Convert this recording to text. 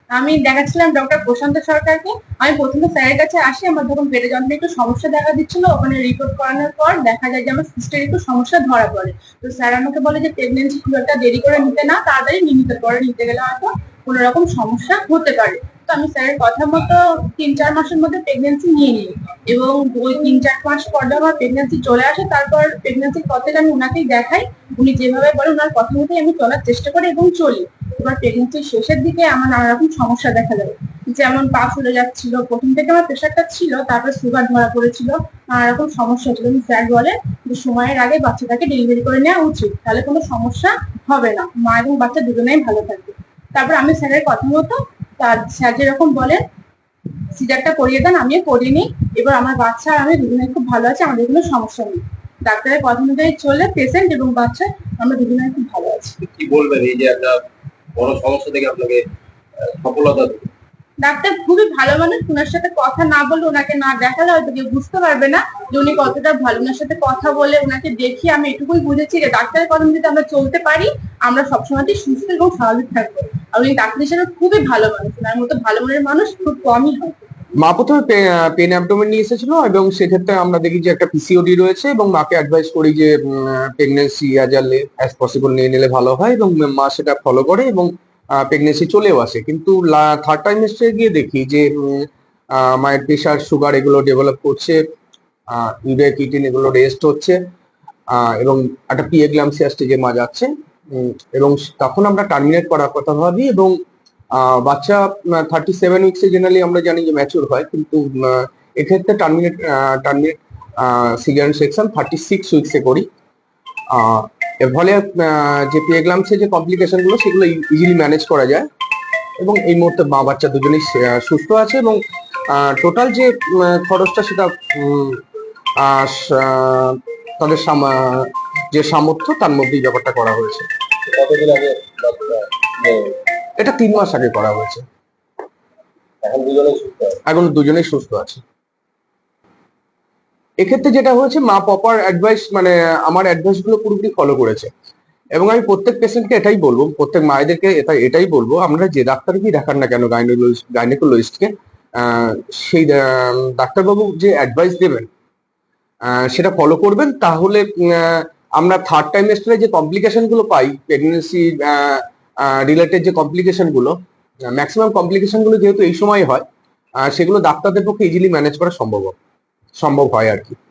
আমি দেখাচ্ছিলাম ডক্টর প্রশান্ত সরকারকে। আমি প্রথমে স্যারের কাছে আসি, আমার যখন পেটে যন্ত্রণা একটু সমস্যা দেখা দিচ্ছিল, ওখানে রিপোর্ট করানোর পর দেখা যায় যে আমার সিস্টের একটু সমস্যা ধরা পড়ে। তো স্যার আমাকে বলে যে প্রেগনেন্সি খুব একটা দেরি করে নিতে না, তাড়াতাড়ি নিয়ে নিতে, পরে নিতে গেলে হয়তো কোনো রকম সমস্যা হতে পারে। তো আমি স্যারের কথা মতো 3-4 মাসের মধ্যে প্রেগনেন্সি নিয়ে নিই, এবং ওই 3-4 মাস পর যখন আমার প্রেগনেন্সি চলে আসে, তারপর প্রেগনেন্সির পথে আমি ওনাকেই দেখাই। উনি যেভাবে বলেন ওনার কথা মতোই আমি চলার চেষ্টা করি এবং চলি। এবার প্রেগনেন্সির শেষের দিকে আমার নানা রকম সমস্যা দেখা যায়, যেমন পা ফুলে যাচ্ছিল, প্রথম থেকে আমার প্রেশারটা ছিল, তারপর সুগার ধরা পড়েছিল, নানা রকম সমস্যা ছিল। স্যার বলে যে সময়ের আগে বাচ্চাটাকে ডেলিভারি করে নেওয়া উচিত, তাহলে কোনো সমস্যা হবে না, মা এবং বাচ্চা দুজনেই ভালো থাকবে। তারপর আমি স্যারের কথা মতো, তার স্যার যেরকম বলেন সিজারটা করিয়ে দেন, আমিও করিনি। এবার আমার বাচ্চা আর আমি দুজনেই খুব ভালো আছি, আমাদের কোনো সমস্যা নেই। ডাক্তারের কথা অনুযায়ী চলে পেশেন্ট এবং বাচ্চা আমরা দুজনেই খুব ভালো আছি। কি বলবেন এই যে একটা বড় সমস্যা থেকে আপনাকে সফলতা দিল? ডাক্তার খুবই ভালো মানুষ, ওনার সাথে কথা না বলে, ওনাকে না দেখালে হয়তো কেউ বুঝতে পারবে না যে উনি কতটা ভালো। ওনার সাথে কথা বলে ওনাকে দেখি আমি এটুকুই বুঝেছি যে ডাক্তারের কথা যদি আমরা চলতে পারি, আমরা সবসময় সুস্থ এবং স্বাভাবিক থাকবো। আর উনি ডাক্তার হিসেবে খুবই ভালো মানুষ, ওনার মতো ভালো মনের মানুষ খুব কমই হয়। মা প্রথমে পেন অ্যাবডোমেন নিয়ে এসেছিল এবং সেক্ষেত্রে আমরা দেখি যে একটা পিসিওডি রয়েছে এবং মাকে অ্যাডভাইস করি যে pregnancy as early as possible নিয়ে নিলে ভালো হয়, এবং মা সেটা ফলো করে এবং প্রেগনেন্সি চলেও আসে। কিন্তু থার্ড ট্রাইমেস্টারে গিয়ে দেখি যে মায়ের প্রেশার সুগার এগুলো ডেভেলপ করছে, ইউরিয়া কিটিন এগুলো রেস্ট হচ্ছে, এবং একটা প্রিএক্লাম্পসিয়া স্টেজে মা যাচ্ছে। এবং তখন আমরা টার্মিনেট করার কথা ভাবি, এবং বাচ্চা 37 উইক্সে জেনারেলি আমরা জানি যে ম্যাচিওর হয়, কিন্তু এক্ষেত্রে টার্মিনেট সিজারিয়ান সেকশন 36 উইক্সে করি। এর ফলে যে প্রিএক্লাম্পসিয়া যে কমপ্লিকেশন গুলো সেগুলো ইজিলি ম্যানেজ করা যায়, এবং এই মুহূর্তে মা বাচ্চা দুজনেই সুস্থ আছে। এবং টোটাল যে খরচটা সেটা তাদের যে সামর্থ্য তার মধ্যেই ব্যাপারটা করা হয়েছে। কতদিন আগে এটা 3 মাস আগে করা হয়েছে। এখন দুজনেই সুস্থ আছে? এখন দুজনেই সুস্থ আছে। এক্ষেত্রে যেটা হয়েছে, মা প্রপার অ্যাডভাইস, মানে আমার অ্যাডভাইস গুলো পুরোপুরি ফলো করেছে। এবং আমি প্রত্যেক পেশেন্টকে এটাই বলবো, প্রত্যেক মায়েদেরকে এটাই বলবো, আমরা যে ডাক্তারকেই দেখান না কেন, গাইনোকোলজিস্টকে, সেই ডাক্তারবাবু যে অ্যাডভাইস দেবেন সেটা ফলো করবেন। তাহলে আমরা থার্ড টাইমেস্টারে যে কমপ্লিকেশন গুলো পাই, প্রেগনেন্সি রিলেটেড যে কমপ্লিকেশন গুলো, ম্যাক্সিমাম কমপ্লিকেশন গুলো যেহেতু এই সময় হয়, সেগুলো ডাক্তারদের পক্ষে ইজিলি ম্যানেজ করা সম্ভব হয় আর কি।